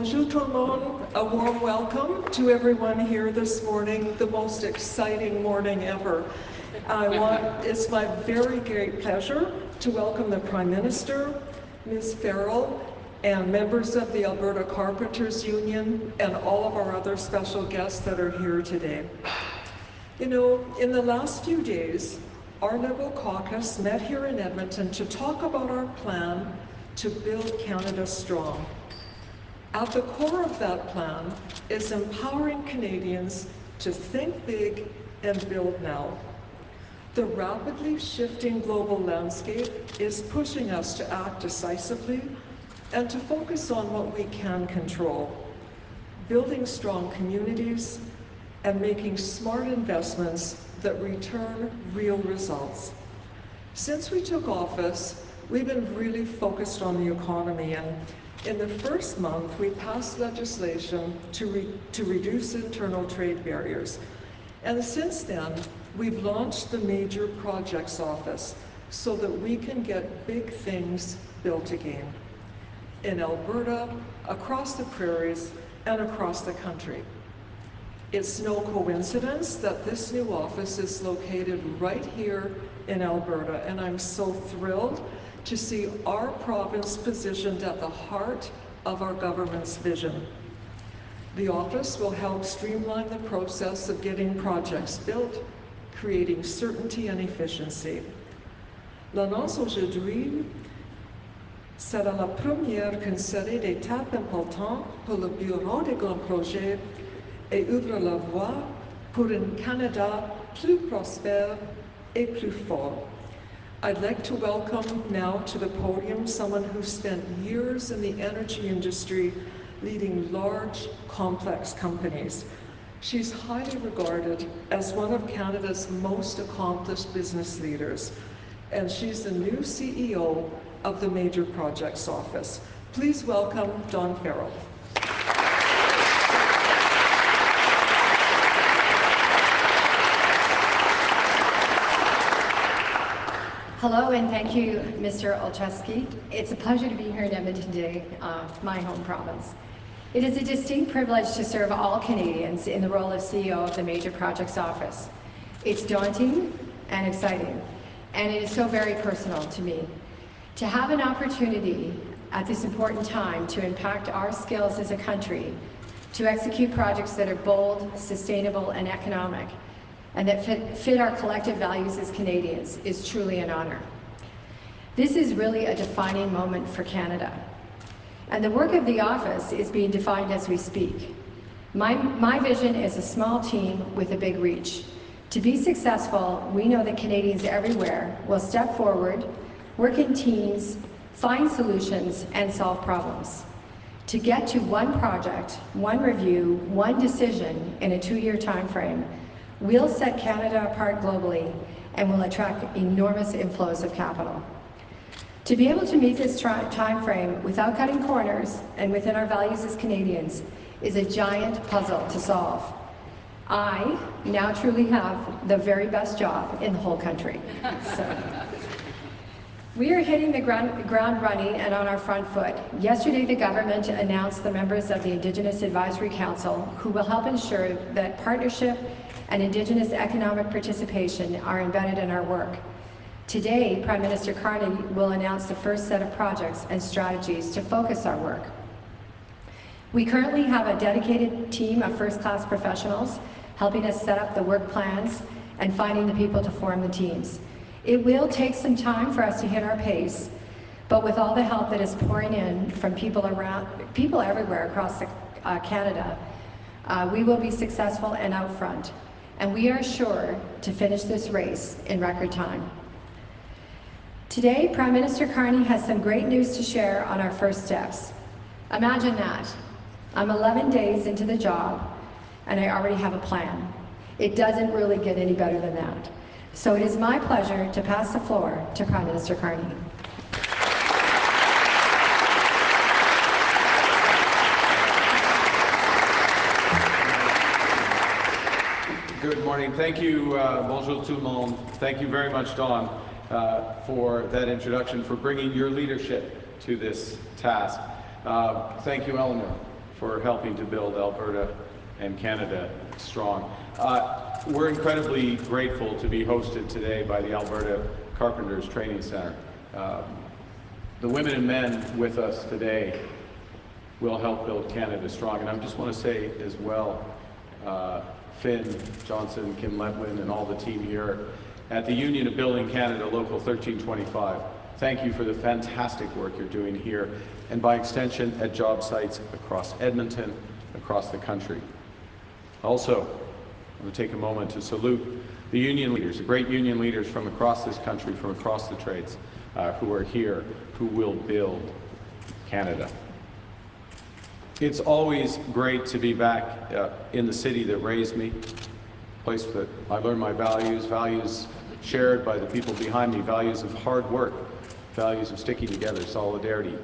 Bonjour tout le monde. A warm welcome to everyone here this morning, the most exciting morning ever. It's my very great pleasure to welcome the Prime Minister, Ms. Farrell, and members of the Alberta Carpenters Union, and all of our other special guests that are here today. You know, in the last few days, our Liberal caucus met here in Edmonton to talk about our plan to build Canada strong. At the core of that plan is empowering Canadians to think big and build now. The rapidly shifting global landscape is pushing us to act decisively and to focus on what we can control, building strong communities and making smart investments that return real results. Since we took office, we've been really focused on the economy, and in the first month, we passed legislation to reduce internal trade barriers. And since then, we've launched the Major Projects Office so that we can get big things built again in Alberta, across the prairies, and across the country. It's no coincidence that this new office is located right here in Alberta, and I'm so thrilled to see our province positioned at the heart of our government's vision. The office will help streamline the process of getting projects built, creating certainty and efficiency. L'annonce aujourd'hui sera la première qu'une série d'étapes importantes pour le Bureau des grands projets et ouvre la voie pour un Canada plus prospère et plus fort. I'd like to welcome now to the podium someone who spent years in the energy industry leading large, complex companies. She's highly regarded as one of Canada's most accomplished business leaders, and she's the new CEO of the Major Projects Office. Please welcome Dawn Farrell. Hello, and thank you, Mr. Olszewski. It's a pleasure to be here in Edmonton today, my home province. It is a distinct privilege to serve all Canadians in the role of CEO of the Major Projects Office. It's daunting and exciting, and it is so very personal to me. To have an opportunity at this important time to impact our skills as a country, to execute projects that are bold, sustainable, and economic, and that fit our collective values as Canadians is truly an honor. This is really a defining moment for Canada. And the work of the office is being defined as we speak. My vision is a small team with a big reach. To be successful, we know that Canadians everywhere will step forward, work in teams, find solutions, and solve problems. To get to one project, one review, one decision in a 2-year time frame, we'll set Canada apart globally and will attract enormous inflows of capital. To be able to meet this time frame without cutting corners and within our values as Canadians is a giant puzzle to solve. I now truly have the very best job in the whole country. So, we are hitting the ground running and on our front foot. Yesterday, the government announced the members of the Indigenous Advisory Council who will help ensure that partnership and Indigenous economic participation are embedded in our work. Today, Prime Minister Carney will announce the first set of projects and strategies to focus our work. We currently have a dedicated team of first-class professionals helping us set up the work plans and finding the people to form the teams. It will take some time for us to hit our pace, but with all the help that is pouring in from people everywhere across Canada, we will be successful and out front. And we are sure to finish this race in record time. Today, Prime Minister Carney has some great news to share on our first steps. Imagine that. I'm 11 days into the job, and I already have a plan. It doesn't really get any better than that. So it is my pleasure to pass the floor to Prime Minister Carney. Good morning. Thank you. Bonjour tout le monde. Thank you very much, Dawn, for that introduction, for bringing your leadership to this task. Thank you, Eleanor. for helping to build Alberta and Canada strong. We're incredibly grateful to be hosted today by the Alberta Carpenters Training Center. The women and men with us today will help build Canada strong. And I just want to say as well, Finn Johnson, Kim Letwin, and all the team here at the Union of Building Canada, Local 1325, thank you for the fantastic work you're doing here, and by extension at job sites across Edmonton, across the country. Also, I want to take a moment to salute the union leaders, the great union leaders from across this country, from across the trades, who are here, who will build Canada. It's always great to be back in the city that raised me, a place that I learned my values, values shared by the people behind me, values of hard work, values of sticking together, solidarity,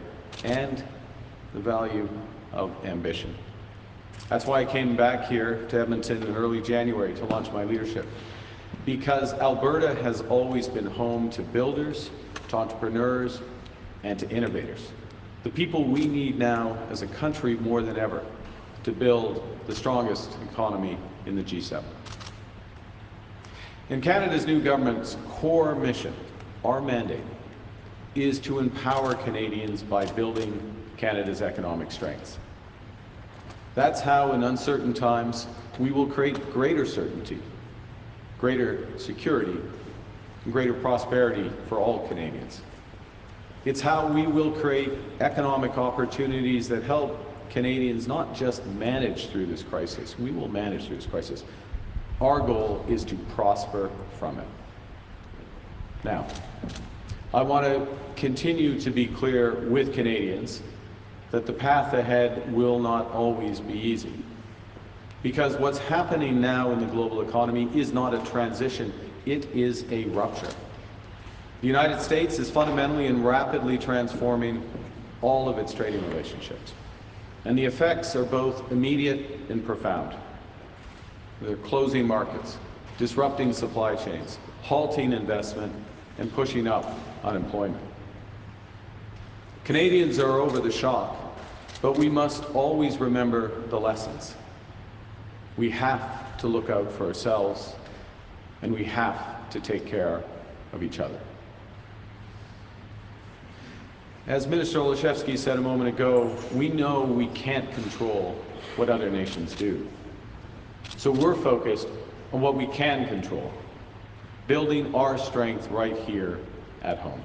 and the value of ambition. That's why I came back here to Edmonton in early January to launch my leadership, because Alberta has always been home to builders, to entrepreneurs, and to innovators. The people we need now as a country more than ever to build the strongest economy in the G7. And Canada's new government's core mission, our mandate, is to empower Canadians by building Canada's economic strengths. That's how, in uncertain times, we will create greater certainty, greater security, and greater prosperity for all Canadians. It's how we will create economic opportunities that help Canadians not just manage through this crisis. We will manage through this crisis. Our goal is to prosper from it. Now, I want to continue to be clear with Canadians that the path ahead will not always be easy. Because what's happening now in the global economy is not a transition, it is a rupture. The United States is fundamentally and rapidly transforming all of its trading relationships. And the effects are both immediate and profound. They're closing markets, disrupting supply chains, halting investment, and pushing up unemployment. Canadians are over the shock, but we must always remember the lessons. We have to look out for ourselves, and we have to take care of each other. As Minister Olszewski said a moment ago, we know we can't control what other nations do. So we're focused on what we can control, building our strength right here at home.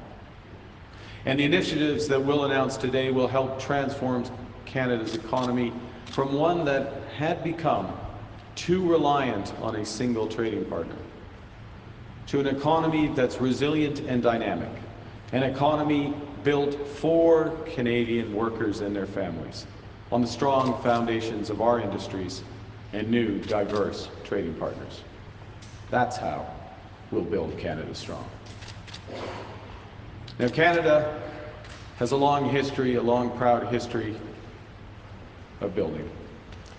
And the initiatives that we'll announce today will help transform Canada's economy from one that had become too reliant on a single trading partner to an economy that's resilient and dynamic, an economy built for Canadian workers and their families on the strong foundations of our industries and new, diverse trading partners. That's how we'll build Canada strong. Now, Canada has a long history, a long, proud history of building.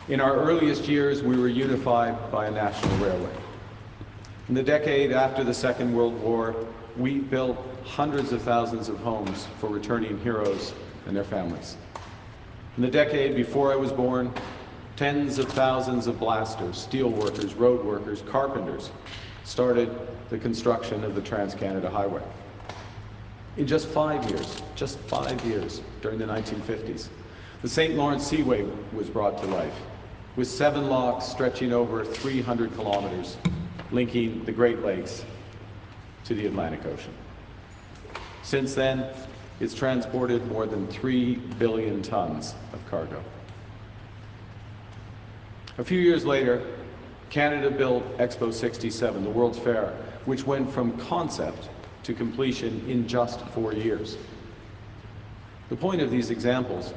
In our earliest years, we were unified by a national railway. In the decade after the Second World War, we built hundreds of thousands of homes for returning heroes and their families. In the decade before I was born, tens of thousands of blasters, steel workers, road workers, carpenters started the construction of the Trans-Canada Highway. In just 5 years, during the 1950s, the St. Lawrence Seaway was brought to life, with 7 locks stretching over 300 kilometers, linking the Great Lakes to the Atlantic Ocean. Since then, it's transported more than 3 billion tons of cargo. A few years later, Canada built Expo 67, the World's Fair, which went from concept to completion in just 4 years. The point of these examples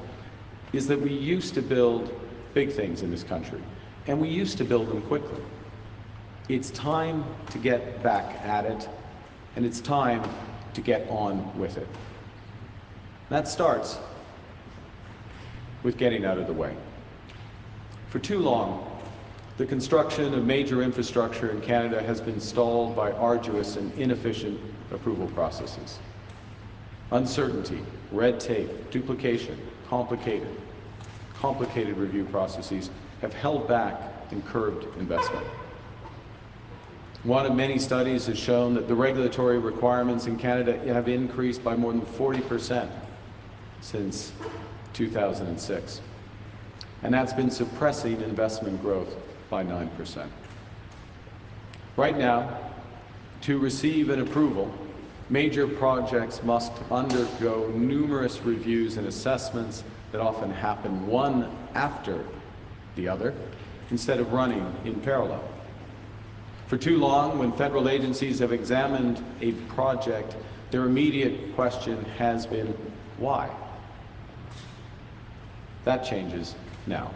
is that we used to build big things in this country, and we used to build them quickly. It's time to get back at it, and it's time to get on with it. That starts with getting out of the way. For too long, the construction of major infrastructure in Canada has been stalled by arduous and inefficient approval processes. Uncertainty, red tape, duplication, complicated complicated review processes have held back and curbed investment. One of many studies has shown that the regulatory requirements in Canada have increased by more than 40% since 2006. And that's been suppressing investment growth by 9%. Right now, to receive an approval, major projects must undergo numerous reviews and assessments that often happen one after the other, instead of running in parallel. For too long, when federal agencies have examined a project, their immediate question has been, why? That changes now.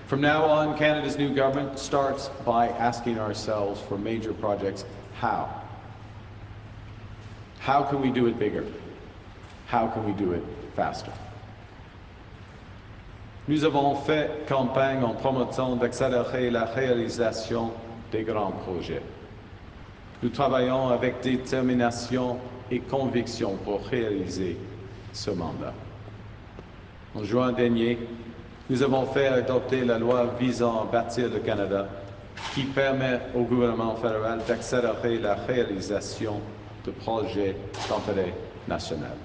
From now on, Canada's new government starts by asking ourselves for major projects, how? How can we do it bigger? How can we do it faster? Nous avons fait campagne en promotant d'accélérer la réalisation des grands projets. Nous travaillons avec détermination et conviction pour réaliser ce mandat. En juin dernier, nous avons fait adopter la loi visant à bâtir le Canada, qui permet au gouvernement fédéral d'accélérer la réalisation de projets d'intérêt national.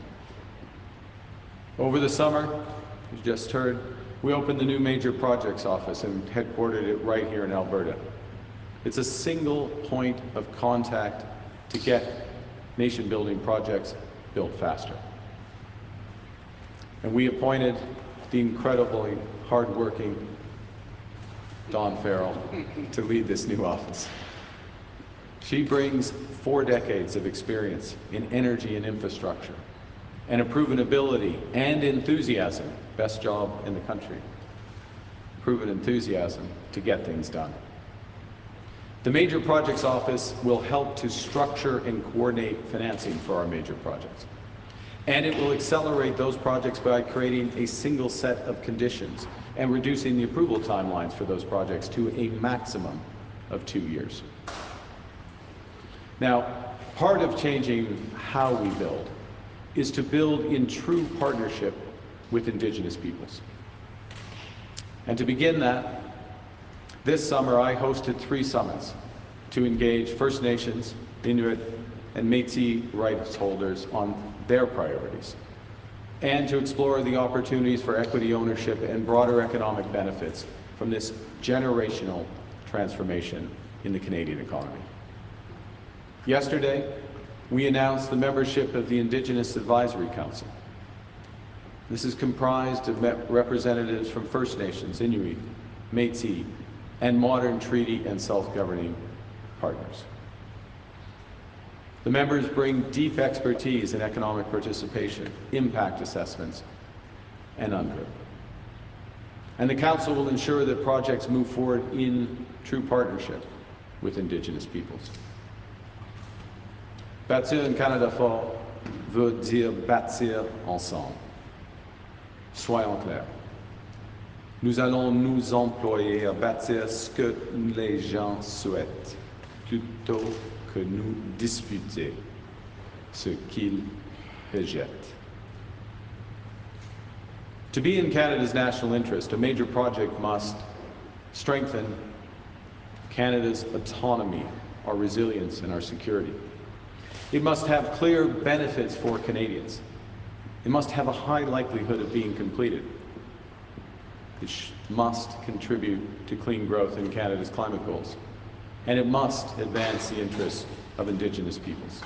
Over the summer, you just heard, we opened the new Major Projects Office and headquartered it right here in Alberta. It's a single point of contact to get nation-building projects built faster. And we appointed the incredibly hard-working Dawn Farrell to lead this new office. She brings 4 decades of experience in energy and infrastructure, and a proven ability and enthusiasm, best job in the country, proven enthusiasm to get things done. The Major Projects Office will help to structure and coordinate financing for our major projects. And it will accelerate those projects by creating a single set of conditions and reducing the approval timelines for those projects to a maximum of 2 years. Now, part of changing how we build is to build in true partnership with Indigenous peoples. And to begin that, this summer I hosted 3 summits to engage First Nations, Inuit, and Métis rights holders on their priorities, and to explore the opportunities for equity ownership and broader economic benefits from this generational transformation in the Canadian economy. Yesterday, we announced the membership of the Indigenous Advisory Council. This is comprised of representatives from First Nations, Inuit, Métis, and modern treaty and self-governing partners. The members bring deep expertise in economic participation, impact assessments, and UNDRIP. And the Council will ensure that projects move forward in true partnership with Indigenous peoples. Bâtir un Canada fort veut dire bâtir ensemble. Soyons clairs. Nous allons nous employer à bâtir ce que les gens souhaitent, plutôt que nous disputer ce qu'ils rejettent. To be in Canada's national interest, a major project must strengthen Canada's autonomy, our resilience, and our security. It must have clear benefits for Canadians. It must have a high likelihood of being completed. It must contribute to clean growth in Canada's climate goals. And it must advance the interests of Indigenous peoples.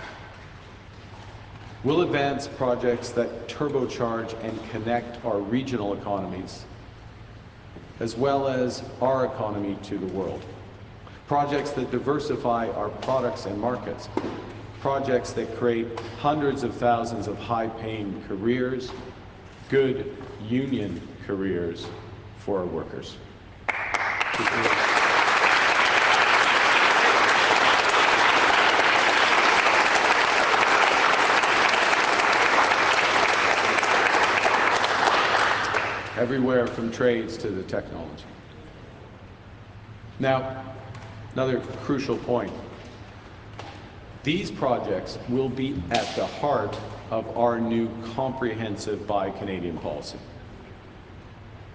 We'll advance projects that turbocharge and connect our regional economies, as well as our economy to the world. Projects that diversify our products and markets. Projects that create hundreds of thousands of high-paying careers, good union careers for our workers. Everywhere from trades to the technology. Now, another crucial point. These projects will be at the heart of our new comprehensive Buy Canadian policy.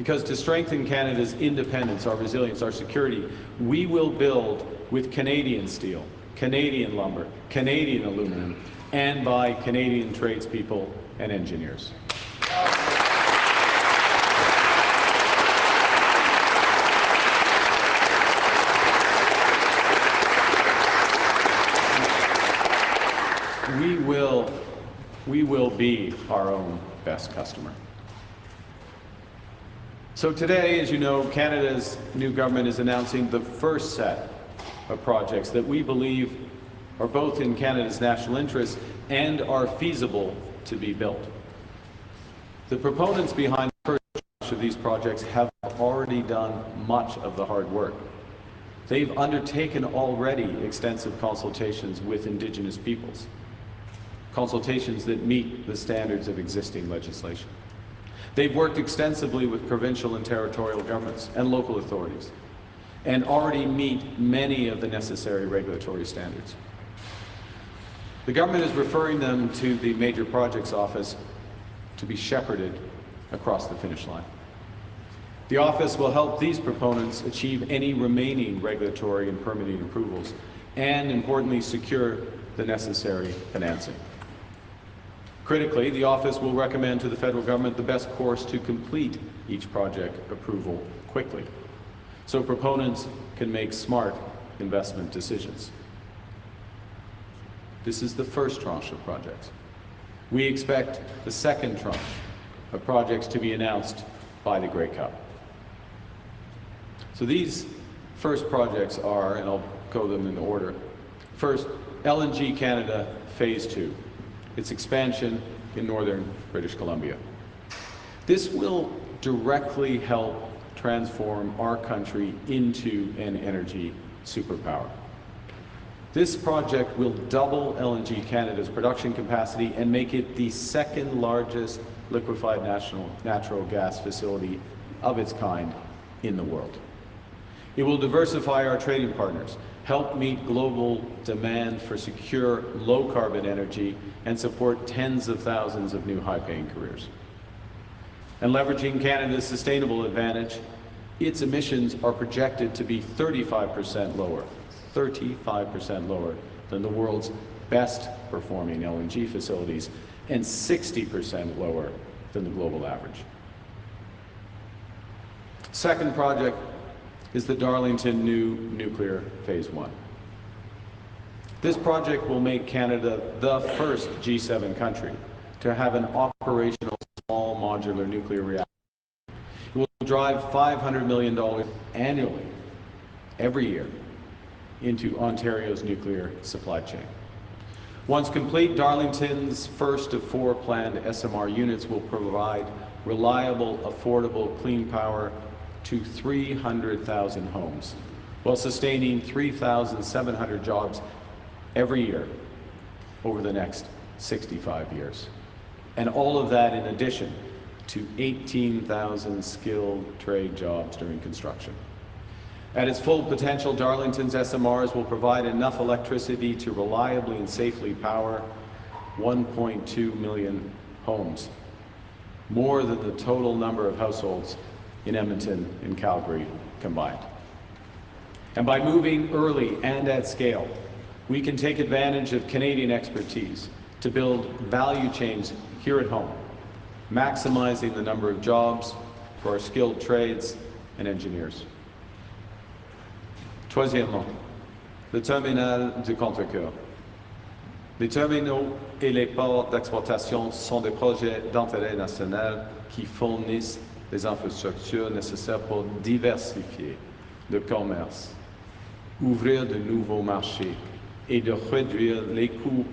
Because to strengthen Canada's independence, our resilience, our security, we will build with Canadian steel, Canadian lumber, Canadian aluminum, and by Canadian tradespeople and engineers. We will be our own best customer. So today, as you know, Canada's new government is announcing the first set of projects that we believe are both in Canada's national interest and are feasible to be built. The proponents behind the first tranche of these projects have already done much of the hard work. They've undertaken already extensive consultations with Indigenous peoples, consultations that meet the standards of existing legislation. They've worked extensively with provincial and territorial governments and local authorities, and already meet many of the necessary regulatory standards. The government is referring them to the Major Projects Office to be shepherded across the finish line. The office will help these proponents achieve any remaining regulatory and permitting approvals, and importantly, secure the necessary financing. Critically, the office will recommend to the federal government the best course to complete each project approval quickly, so proponents can make smart investment decisions. This is the first tranche of projects. We expect the second tranche of projects to be announced by the Grey Cup. So these first projects are, and I'll go them in order. First, LNG Canada Phase 2. Its expansion in northern British Columbia. This will directly help transform our country into an energy superpower. This project will double LNG Canada's production capacity and make it the second largest liquefied natural gas facility of its kind in the world. It will diversify our trading partners, help meet global demand for secure, low-carbon energy, and support tens of thousands of new high-paying careers. And leveraging Canada's sustainable advantage, its emissions are projected to be 35% lower than the world's best performing LNG facilities, and 60% lower than the global average. Second project is the Darlington new nuclear Phase 1. This project will make Canada the first G7 country to have an operational small modular nuclear reactor. It will drive $500 million annually, every year, into Ontario's nuclear supply chain. Once complete, Darlington's first of 4 planned SMR units will provide reliable, affordable, clean power to 300,000 homes, while sustaining 3,700 jobs every year over the next 65 years. And all of that in addition to 18,000 skilled trade jobs during construction. At its full potential, Darlington's SMRs will provide enough electricity to reliably and safely power 1.2 million homes, more than the total number of households in Edmonton and Calgary combined. And by moving early and at scale, we can take advantage of Canadian expertise to build value chains here at home, maximizing the number of jobs for our skilled trades and engineers. Troisièmement, le terminal du Contrecœur. Les terminaux et les ports d'exportation sont des projets d'intérêt national qui fournissent les infrastructures nécessaires pour diversifier le commerce, ouvrir de nouveaux marchés et de réduire les coûts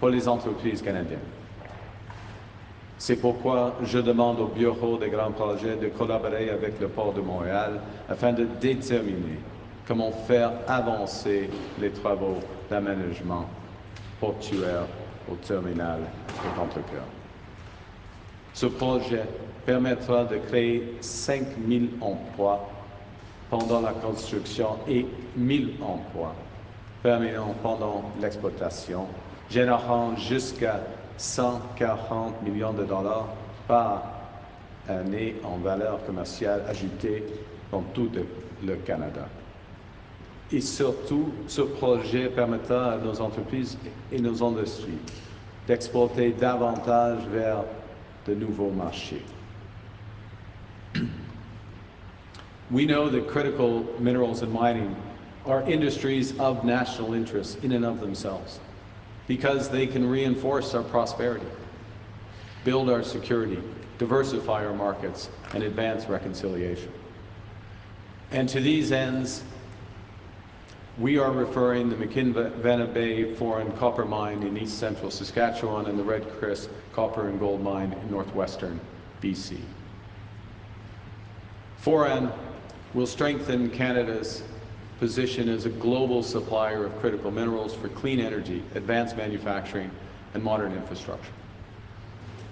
pour les entreprises canadiennes. C'est pourquoi je demande au Bureau des grands projets de collaborer avec le port de Montréal afin de déterminer comment faire avancer les travaux d'aménagement portuaire au terminal de Contrecœur. Ce projet permettra de créer 5 000 emplois pendant la construction et 1 000 emplois permanents pendant l'exploitation, générant jusqu'à 140 millions de dollars par année en valeur commerciale ajoutée dans tout le Canada. Et surtout, ce projet permettra à nos entreprises et nos industries d'exporter davantage vers de nouveaux marchés. We know that critical minerals and mining are industries of national interest in and of themselves because they can reinforce our prosperity, build our security, diversify our markets, and advance reconciliation. And to these ends, we are referring the McIlvenna Bay Foreign Copper Mine in east central Saskatchewan and the Red Chris Copper and Gold Mine in northwestern BC. Foran will strengthen Canada's position as a global supplier of critical minerals for clean energy, advanced manufacturing, and modern infrastructure.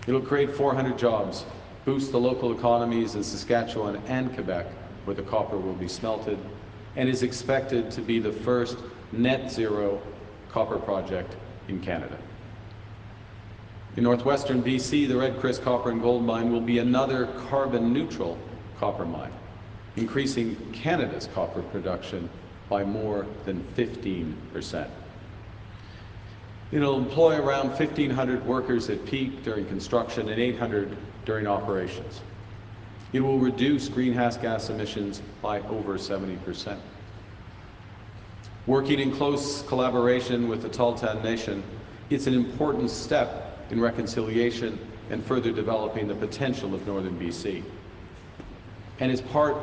It'll create 400 jobs, boost the local economies in Saskatchewan and Quebec, where the copper will be smelted, and is expected to be the first net zero copper project in Canada. In northwestern BC, the Red Chris Copper and Gold Mine will be another carbon neutral copper mine, increasing Canada's copper production by more than 15%. It'll employ around 1,500 workers at peak during construction and 800 during operations. It will reduce greenhouse gas emissions by over 70%. Working in close collaboration with the Tahltan Nation, it's an important step in reconciliation and further developing the potential of northern BC. And it's part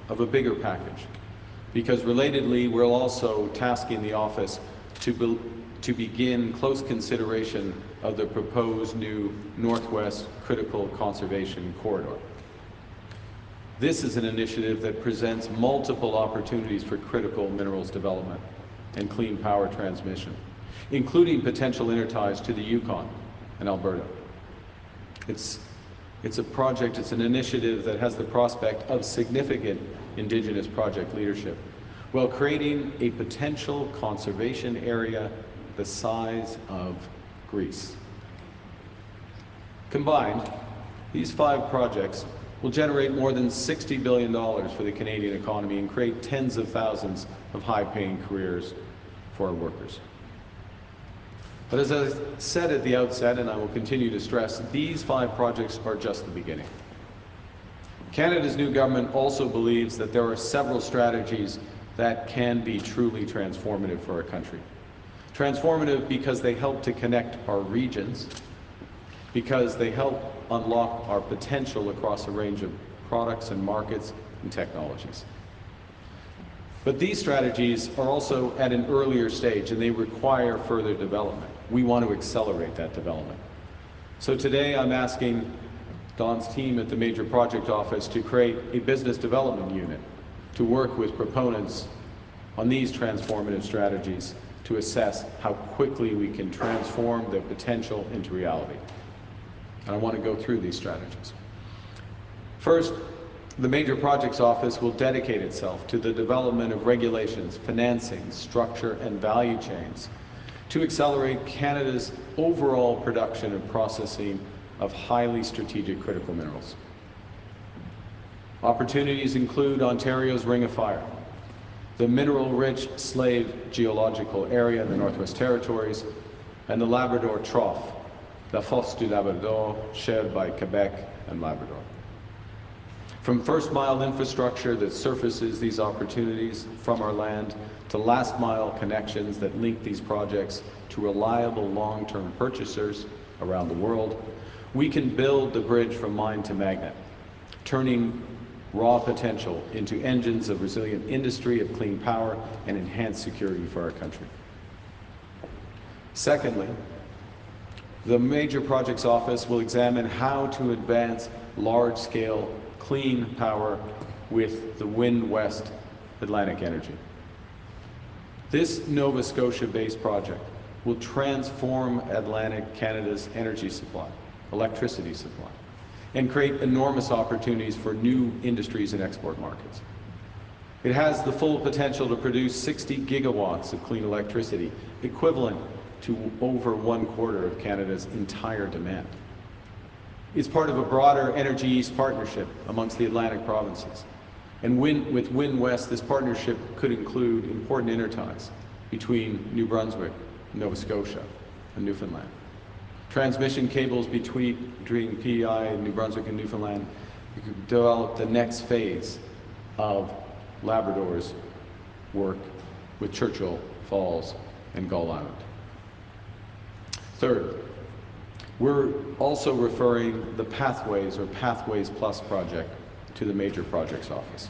of a bigger package, because relatedly, we're also tasking the office to begin close consideration of the proposed new Northwest Critical Conservation Corridor. This is an initiative that presents multiple opportunities for critical minerals development and clean power transmission, including potential interties to the Yukon and Alberta. It's a project, it's an initiative that has the prospect of significant Indigenous project leadership, while creating a potential conservation area the size of Greece. Combined, these 5 projects will generate more than $60 billion for the Canadian economy and create tens of thousands of high-paying careers for our workers. But as I said at the outset, and I will continue to stress, these 5 projects are just the beginning. Canada's new government also believes that there are several strategies that can be truly transformative for our country. Transformative because they help to connect our regions, because they help unlock our potential across a range of products and markets and technologies. But these strategies are also at an earlier stage and they require further development. We want to accelerate that development. So today I'm asking Don's team at the Major Project Office to create a business development unit to work with proponents on these transformative strategies to assess how quickly we can transform their potential into reality. And I want to go through these strategies. First, the Major Projects Office will dedicate itself to the development of regulations, financing, structure, and value chains to accelerate Canada's overall production and processing of highly strategic critical minerals. Opportunities include Ontario's Ring of Fire, the mineral-rich Slave geological area in the Northwest Territories, and the Labrador Trough, la Fosse du Labrador, shared by Quebec and Labrador. From first-mile infrastructure that surfaces these opportunities from our land to last-mile connections that link these projects to reliable long-term purchasers around the world, we can build the bridge from mine to magnet, turning raw potential into engines of resilient industry, of clean power, and enhanced security for our country. Secondly, the Major Projects Office will examine how to advance large-scale clean power with the Wind West Atlantic Energy. This Nova Scotia-based project will transform Atlantic Canada's energy supply, electricity supply, and create enormous opportunities for new industries and export markets. It has the full potential to produce 60 gigawatts of clean electricity, equivalent to over 1/4 of Canada's entire demand. It's part of a broader Energy East partnership amongst the Atlantic provinces. And with Wind West, this partnership could include important interties between New Brunswick, Nova Scotia, and Newfoundland. Transmission cables between PEI, New Brunswick, and Newfoundland. We could develop the next phase of Labrador's work with Churchill Falls and Gull Island. Third, we're also referring the Pathways or Pathways Plus project to the Major Projects Office.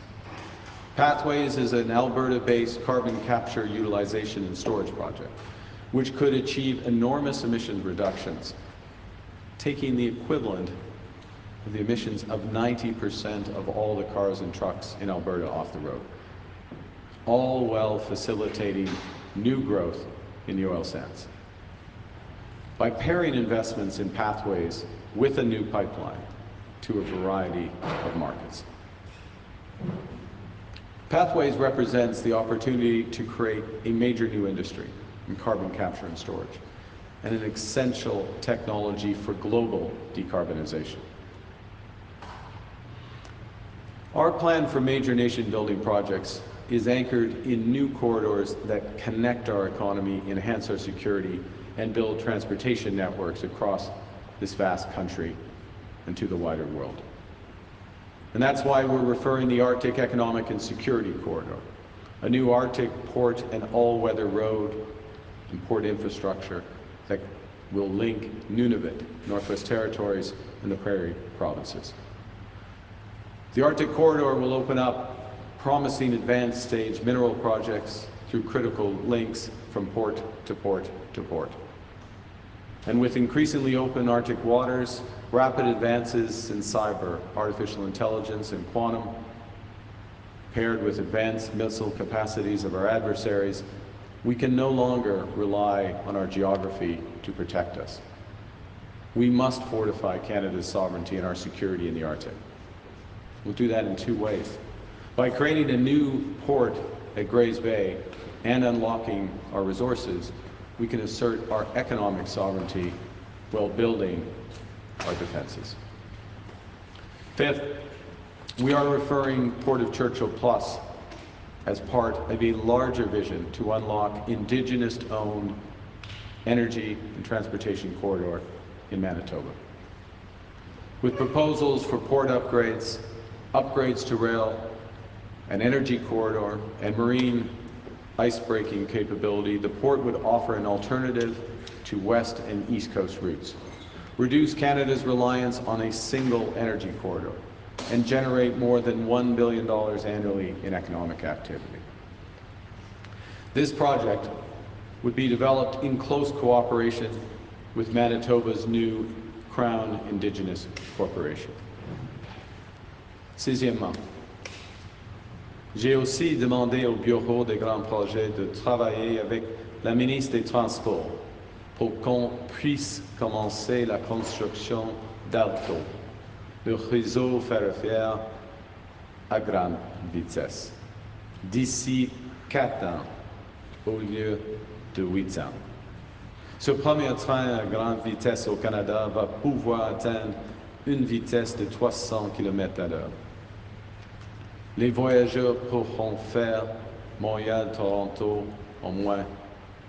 Pathways is an Alberta-based carbon capture, utilization, and storage project, which could achieve enormous emission reductions, taking the equivalent of the emissions of 90% of all the cars and trucks in Alberta off the road, all while facilitating new growth in the oil sands. By pairing investments in Pathways with a new pipeline to a variety of markets. Pathways represents the opportunity to create a major new industry in carbon capture and storage, and an essential technology for global decarbonization. Our plan for major nation-building projects is anchored in new corridors that connect our economy, enhance our security, and build transportation networks across this vast country and to the wider world. And that's why we're referring the Arctic Economic and Security Corridor, a new Arctic port and all-weather road and port infrastructure that will link Nunavut, Northwest Territories, and the Prairie provinces. The Arctic Corridor will open up promising advanced stage mineral projects through critical links from port to port to port. And with increasingly open Arctic waters, rapid advances in cyber, artificial intelligence, and quantum, paired with advanced missile capacities of our adversaries, we can no longer rely on our geography to protect us. We must fortify Canada's sovereignty and our security in the Arctic. We'll do that in two ways. By creating a new port at Grays Bay and unlocking our resources, we can assert our economic sovereignty while building our defenses. Fifth, we are referring Port of Churchill Plus as part of a larger vision to unlock Indigenous-owned energy and transportation corridor in Manitoba. With proposals for port upgrades, upgrades to rail, an energy corridor, and marine ice-breaking capability, the port would offer an alternative to West and East Coast routes, reduce Canada's reliance on a single energy corridor, and generate more than $1 billion annually in economic activity. This project would be developed in close cooperation with Manitoba's new Crown Indigenous Corporation. Sixièmement, j'ai aussi demandé au Bureau des grands projets de travailler avec la ministre des Transports pour qu'on puisse commencer la construction d'Alto, le réseau ferroviaire à grande vitesse, d'ici 4 ans au lieu de 8 ans. Ce premier train à grande vitesse au Canada va pouvoir atteindre une vitesse de 300 km/h. Les voyageurs pourront faire Montréal-Toronto en moins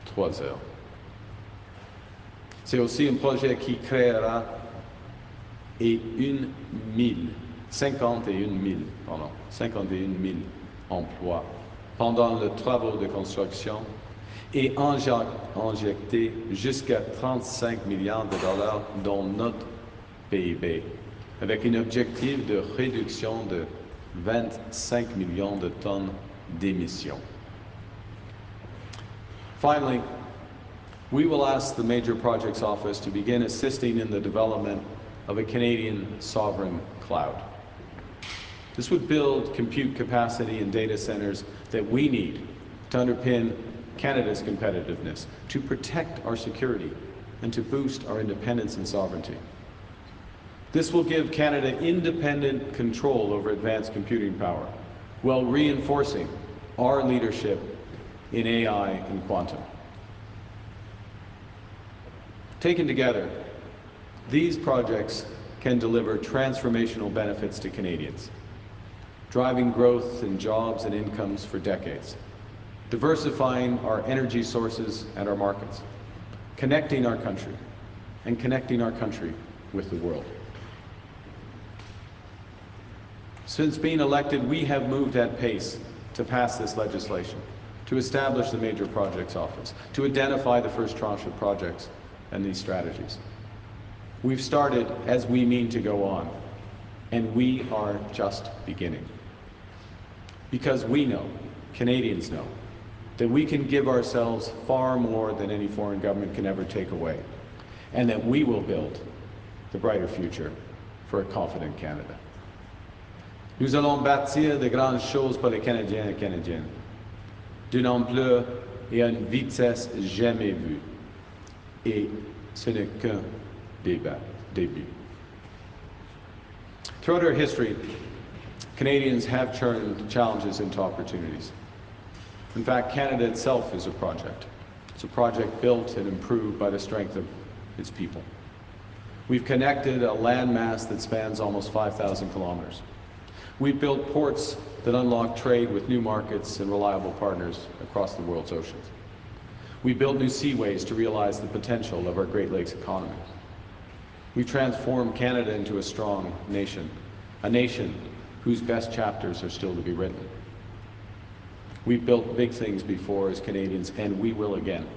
3 heures. C'est aussi un projet qui créera 51 000 emplois pendant les travaux de construction et injecter jusqu'à 35 milliards de dollars dans notre PIB, avec un objectif de réduction de 25 millions de tonnes d'émissions. Finally, we will ask the Major Projects Office to begin assisting in the development of a Canadian sovereign cloud. This would build compute capacity and data centers that we need to underpin Canada's competitiveness, to protect our security, and to boost our independence and sovereignty. This will give Canada independent control over advanced computing power, while reinforcing our leadership in AI and quantum. Taken together, these projects can deliver transformational benefits to Canadians, driving growth in jobs and incomes for decades, diversifying our energy sources and our markets, connecting our country, and connecting our country with the world. Since being elected, we have moved at pace to pass this legislation, to establish the Major Projects Office, to identify the first tranche of projects and these strategies. We've started as we mean to go on, and we are just beginning. Because we know, Canadians know, that we can give ourselves far more than any foreign government can ever take away, and that we will build the brighter future for a confident Canada. Nous allons bâtir de grandes choses pour les Canadiens et Canadiennes, d'une ampleur et à une vitesse jamais vue. Et ce n'est qu'un début. Throughout our history, Canadians have turned challenges into opportunities. In fact, Canada itself is a project. It's a project built and improved by the strength of its people. We've connected a landmass that spans almost 5,000 kilometers. We've built ports that unlock trade with new markets and reliable partners across the world's oceans. We built new seaways to realize the potential of our Great Lakes economy. We've transformed Canada into a strong nation, a nation whose best chapters are still to be written. We've built big things before as Canadians, and we will again.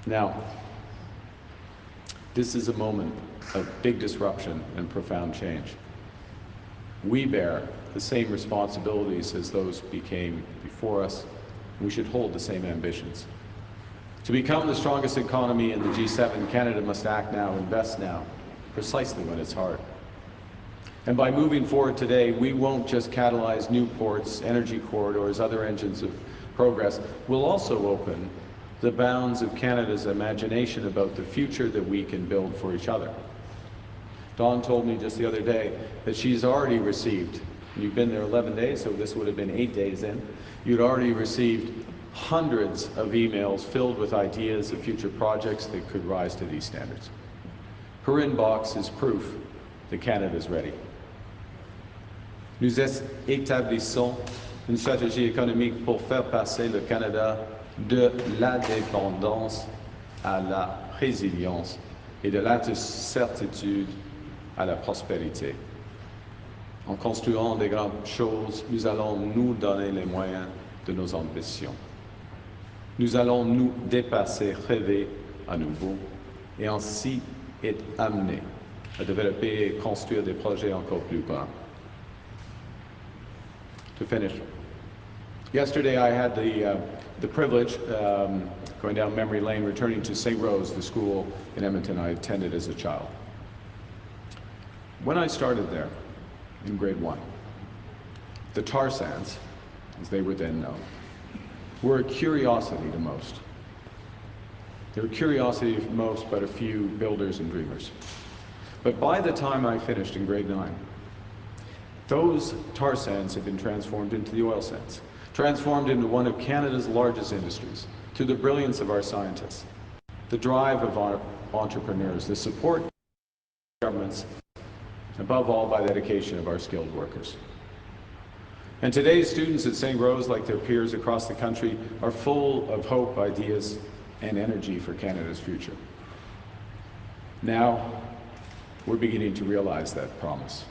Now, this is a moment of big disruption and profound change. We bear the same responsibilities as those became before us. We should hold the same ambitions. To become the strongest economy in the G7, Canada must act now, invest now, precisely when it's hard. And by moving forward today, we won't just catalyze new ports, energy corridors, other engines of progress. We'll also open the bounds of Canada's imagination about the future that we can build for each other. Dawn told me just the other day that she's already received, and you've been there 11 days, so this would have been 8 days in, you'd already received hundreds of emails filled with ideas of future projects that could rise to these standards. Her inbox is proof that Canada is ready. Nous établissons une stratégie économique pour faire passer le Canada de la dépendance à la résilience et de l'incertitude à la prospérité. En construisant des grandes choses, nous allons nous donner les moyens de nos ambitions. Nous allons nous dépasser, rêver à nouveau, et ainsi être amenés à développer et construire des projets encore plus grands. To finish, yesterday I had the privilege, going down memory lane, returning to St. Rose, the school in Edmonton I attended as a child. When I started there, in grade 1, the tar sands, as they were then known, were a curiosity to most. They were a curiosity to most but a few builders and dreamers. But by the time I finished in grade 9, those tar sands had been transformed into the oil sands, transformed into one of Canada's largest industries, through the brilliance of our scientists, the drive of our entrepreneurs, the support of governments, above all by the dedication of our skilled workers. And today's students at St. Rose, like their peers across the country, are full of hope, ideas, and energy for Canada's future. Now, we're beginning to realize that promise,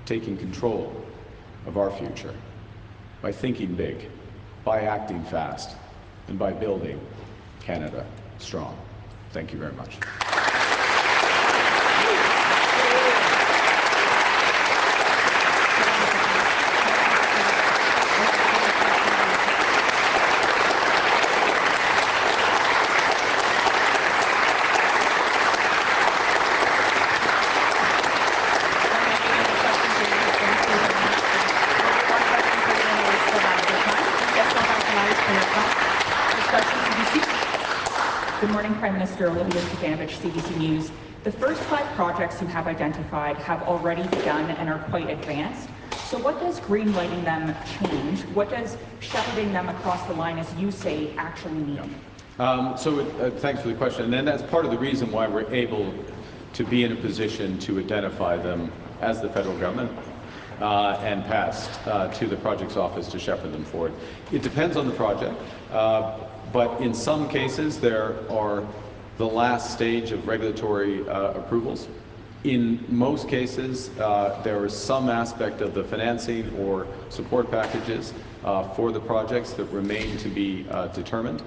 taking control of our future by thinking big, by acting fast, and by building Canada strong. Thank you very much. Good morning, Prime Minister CBC News. The first 5 projects you have identified have already begun and are quite advanced. So what does green-lighting them change? What does shepherding them across the line, as you say, actually mean? Thanks for the question. And that's part of the reason why we're able to be in a position to identify them as the federal government and passed to the project's office to shepherd them forward. It depends on the project, but in some cases there are the last stage of regulatory approvals. In most cases, there is some aspect of the financing or support packages for the projects that remain to be determined.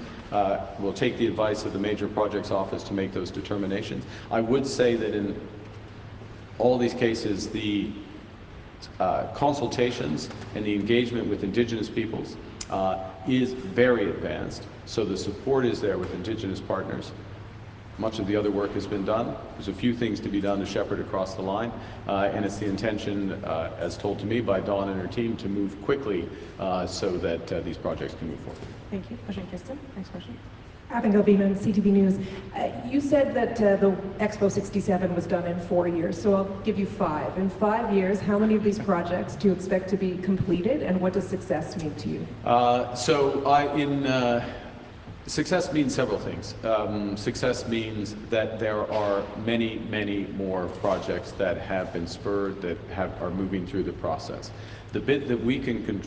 We'll take the advice of the major projects office to make those determinations. I would say that in all these cases, the consultations and the engagement with Indigenous peoples is very advanced. So the support is there with Indigenous partners. Much of the other work has been done. There's a few things to be done to shepherd across the line, and it's the intention, as told to me by Dawn and her team, to move quickly so that these projects can move forward. Thank you. Prochaine question. Next question. Abigail Beeman, CTV News. You said that the Expo 67 was done in 4 years, so I'll give you 5. In 5 years, how many of these projects do you expect to be completed, and what does success mean to you? Success means several things. Success means that there are many, many more projects that have been spurred, that are moving through the process. The bit that we can,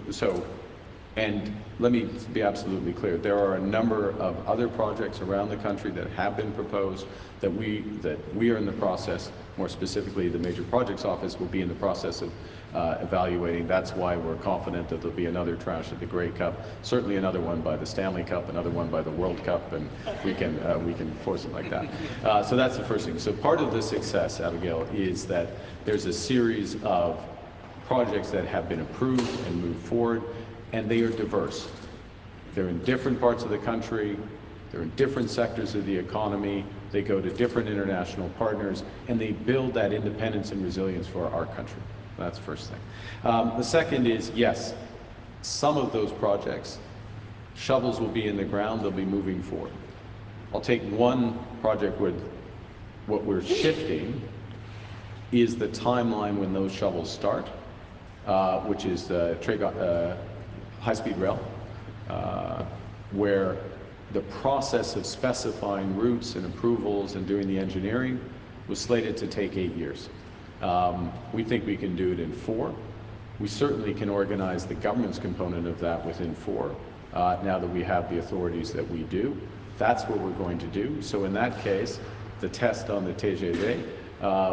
and let me be absolutely clear, there are a number of other projects around the country that have been proposed that we are in the process, more specifically the Major Projects Office will be in the process of evaluating. That's why we're confident that there'll be another tranche of the Grey Cup, certainly another one by the Stanley Cup, another one by the World Cup, and we can force it like that. So that's the first thing. So part of the success, Abigail, is that there's a series of projects that have been approved and moved forward, and they are diverse. They're in different parts of the country, they're in different sectors of the economy, they go to different international partners, and they build that independence and resilience for our country. That's the first thing. The second is, yes, some of those projects, shovels will be in the ground, they'll be moving forward. I'll take one project where what we're shifting is the timeline when those shovels start, which is the high-speed rail, where the process of specifying routes and approvals and doing the engineering was slated to take 8 years. We think we can do it in 4. We certainly can organize the government's component of that within 4, now that we have the authorities that we do. That's what we're going to do. So in that case, the test on the TGV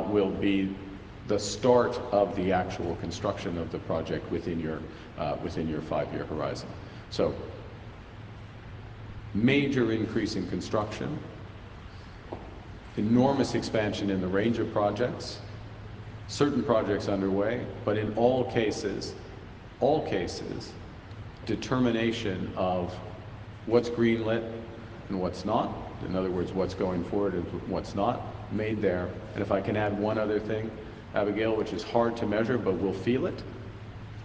will be the start of the actual construction of the project within your 5-year horizon. So, major increase in construction, enormous expansion in the range of projects, certain projects underway, but in all cases, determination of what's greenlit and what's not. In other words, what's going forward and what's not, made there. And if I can add one other thing, Abigail, which is hard to measure, but we'll feel it,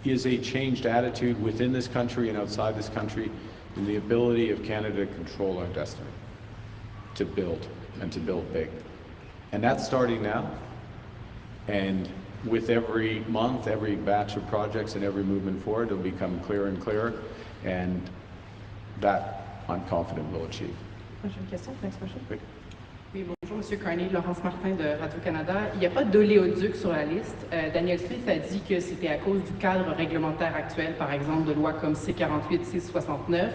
is a changed attitude within this country and outside this country in the ability of Canada to control our destiny, to build, and to build big. And that's starting now. And with every month, every batch of projects and every movement forward, it'll become clearer and clearer. And that, I'm confident, we'll achieve. Prochaine question. Next question. Oui. Oui, bonjour, M. Carney, Laurence Martin de Radio-Canada. Il n'y a pas d'oléoduc sur la liste. Daniel Smith a dit que c'était à cause du cadre réglementaire actuel, par exemple, de lois comme C-48, C-69.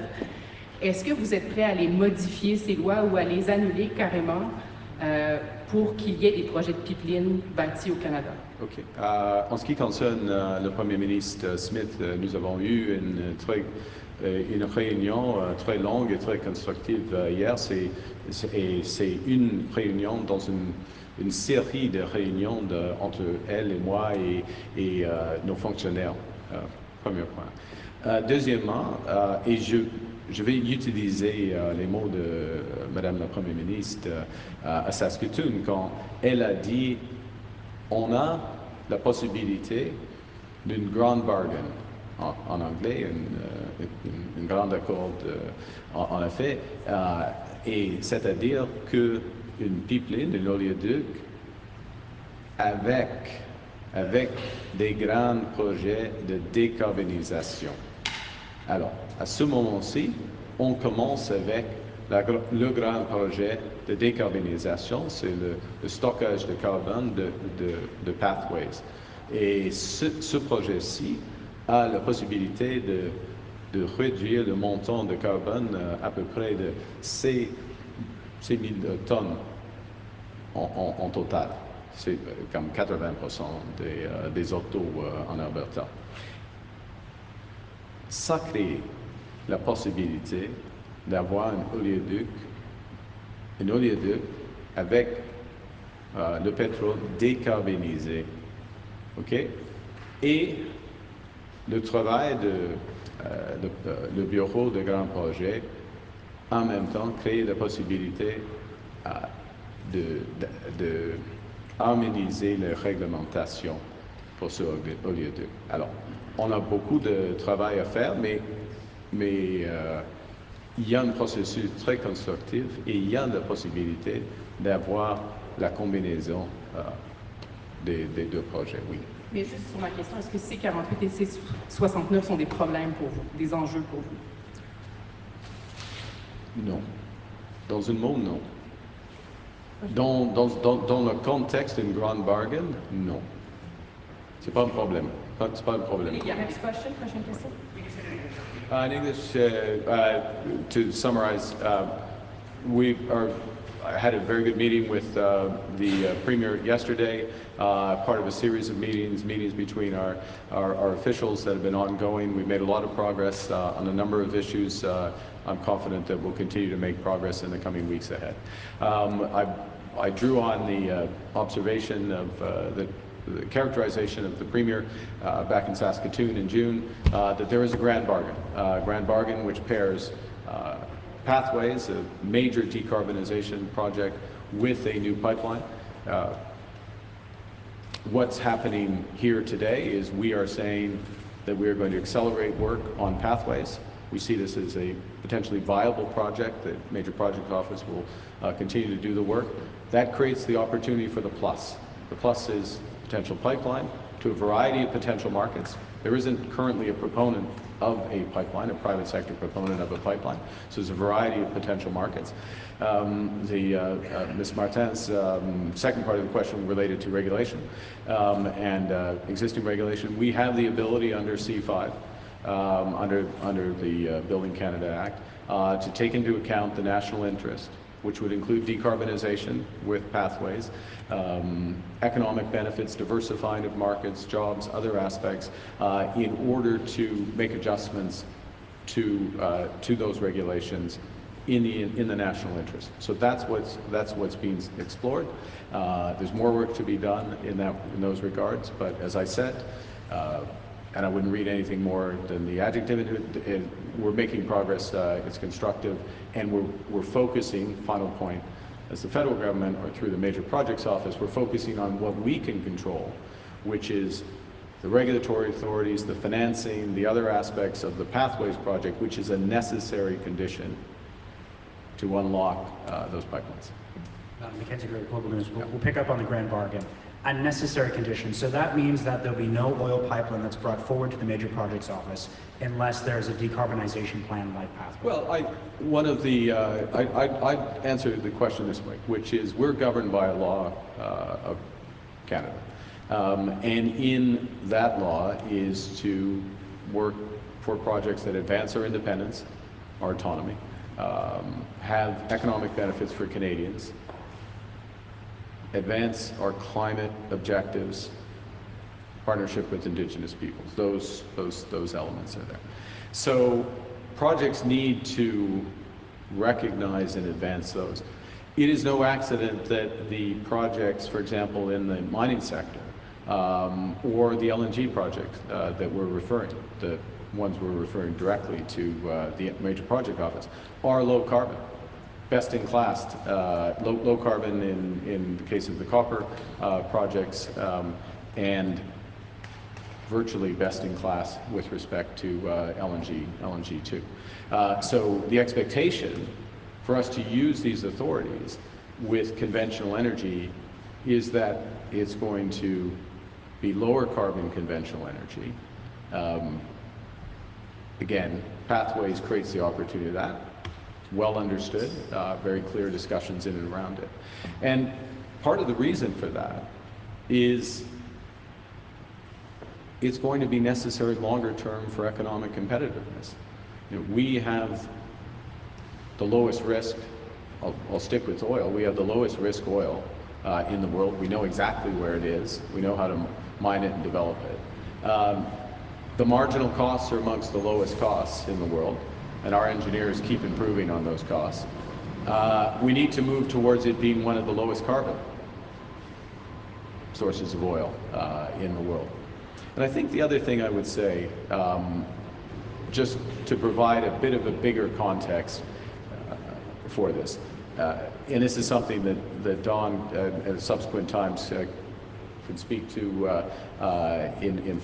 Est-ce que vous êtes prêt à les modifier, ces lois, ou à les annuler carrément pour qu'il y ait des projets de pipeline bâtis au Canada? OK. En ce qui concerne le Premier ministre Smith, nous avons eu une réunion très longue et très constructive hier. C'est une réunion dans une série de réunions entre elle et moi et nos fonctionnaires. Premier point. Deuxièmement, et je vais utiliser les mots de Madame la Première ministre à Saskatoon quand elle a dit on a la possibilité d'une grande bargain, en anglais, une grande accord en effet, et c'est-à-dire qu'une pipeline, un oléoduc, avec des grands projets de décarbonisation. Alors, à ce moment-ci, on commence avec le grand projet de décarbonisation, c'est le stockage de carbone de Pathways. Et ce projet-ci a la possibilité de réduire le montant de carbone à peu près de 6 000 tonnes en total. C'est comme 80% des autos en Alberta. Ça crée la possibilité d'avoir un oléoduc avec le pétrole décarbonisé. OK? Et le travail le bureau de grand projet, en même temps, crée la possibilité de harmoniser les réglementations pour ce oléoduc. Alors, on a beaucoup de travail à faire, mais il y a un processus très constructif et il y a la possibilité d'avoir la combinaison des deux projets, oui. Mais juste sur ma question, est-ce que C48 et C69 sont des problèmes pour vous, des enjeux pour vous? Non. Dans un mot, non. Dans le contexte d'une grande bargain, non. C'est pas un problème. C'est pas un problème. Next question, prochaine question. In English, to summarize, I had a very good meeting with the Premier yesterday, part of a series of meetings between our officials that have been ongoing. We've made a lot of progress on a number of issues. I'm confident that we'll continue to make progress in the coming weeks ahead. I drew on the observation of the characterization of the Premier back in Saskatchewan in June, that there is a grand bargain which pairs Pathways, a major decarbonization project, with a new pipeline. What's happening here today is we are saying that we are going to accelerate work on Pathways. We see this as a potentially viable project. The Major Project Office will continue to do the work. That creates the opportunity for the plus. The plus is potential pipeline to a variety of potential markets. There isn't currently a proponent of a pipeline, a private sector proponent of a pipeline. So there's a variety of potential markets. Ms. Martin's second part of the question related to regulation and existing regulation. We have the ability under C5, under the Building Canada Act, to take into account the national interest, which would include decarbonization with Pathways, economic benefits, diversifying of markets, jobs, other aspects, in order to make adjustments to those regulations in the national interest. So that's what's being explored. There's more work to be done in those regards, but as I said, and I wouldn't read anything more than the adjective into it, we're making progress, it's constructive, and we're focusing, final point, as the federal government or through the Major Projects Office, we're focusing on what we can control, which is the regulatory authorities, the financing, the other aspects of the Pathways project, which is a necessary condition to unlock those pipelines. Mackenzie Gray, Global News. We'll pick up on the grand bargain. A necessary condition. So that means that there'll be no oil pipeline that's brought forward to the Major Projects Office unless there's a decarbonization plan like Pathways. Well, I'd answer the question this way, which is we're governed by a law of Canada. And in that law is to work for projects that advance our independence, our autonomy, have economic benefits for Canadians, advance our climate objectives, partnership with Indigenous peoples. Those elements are there. So projects need to recognize and advance those. It is no accident that the projects, for example, in the mining sector, or the LNG project that we're referring, the ones we're referring directly to the Major Project Office, are low carbon. Best in class, low carbon in the case of the copper projects, and virtually best in class with respect to LNG too. So the expectation for us to use these authorities with conventional energy is that it's going to be lower carbon conventional energy. Again, Pathways creates the opportunity of that. well understood, very clear discussions in and around it. And part of the reason for that is it's going to be necessary longer term for economic competitiveness. You know, we have the lowest risk, I'll stick with oil, we have the lowest risk oil in the world. We know exactly where it is. We know how to mine it and develop it. The marginal costs are amongst the lowest costs in the world, and our engineers keep improving on those costs. We need to move towards it being one of the lowest carbon sources of oil in the world. And I think the other thing I would say, just to provide a bit of a bigger context for this, and this is something that Don at subsequent times could speak to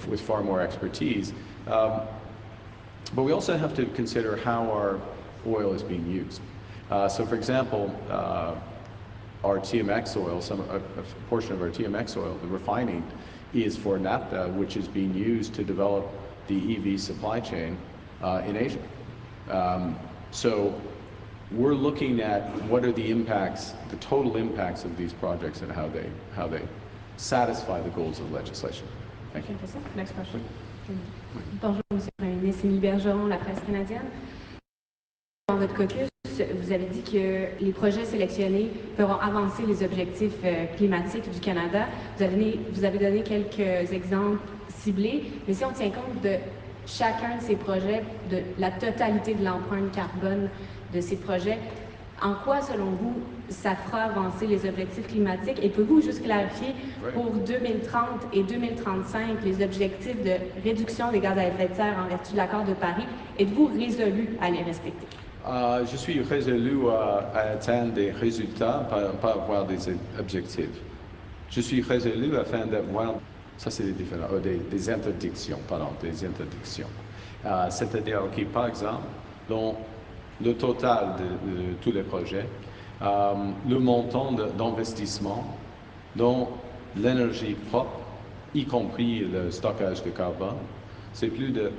with far more expertise, but we also have to consider how our oil is being used. So for example, our TMX oil, a portion of our TMX oil, the refining, is for naphtha, which is being used to develop the EV supply chain in Asia. So we're looking at what are the impacts, the total impacts of these projects and how they satisfy the goals of legislation. Thank you. Next question. Bonjour, Monsieur le Premier ministre. Émilie Bergeron, la presse canadienne. Dans votre caucus, vous avez dit que les projets sélectionnés feront avancer les objectifs climatiques du Canada. Vous avez donné quelques exemples ciblés, mais si on tient compte de chacun de ces projets, de la totalité de l'empreinte carbone de ces projets, en quoi, selon vous, ça fera avancer les objectifs climatiques? Et pouvez-vous juste clarifier pour 2030 et 2035 les objectifs de réduction des gaz à effet de serre en vertu de l'accord de Paris? Êtes-vous résolu à les respecter? Je suis résolu à atteindre des résultats, pas avoir des objectifs. Je suis résolu afin d'avoir, ça c'est des interdictions, pardon, des interdictions. C'est-à-dire, ok, par exemple, dans le total de tous les projets, le montant d'investissement dans l'énergie propre, y compris le stockage de carbone, c'est plus de,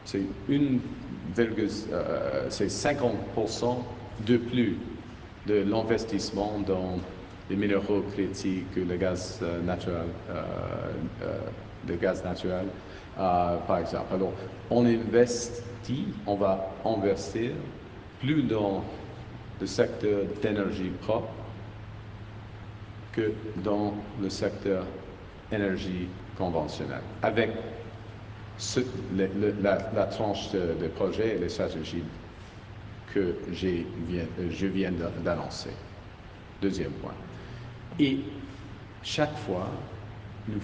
c'est 50% de plus de l'investissement dans les minéraux critiques, le gaz naturel, par exemple. Alors, on va investir plus dans le secteur d'énergie propre que dans le secteur énergie conventionnelle, avec la tranche de projet et les stratégies que je viens d'annoncer. Deuxième point. Et chaque fois, nous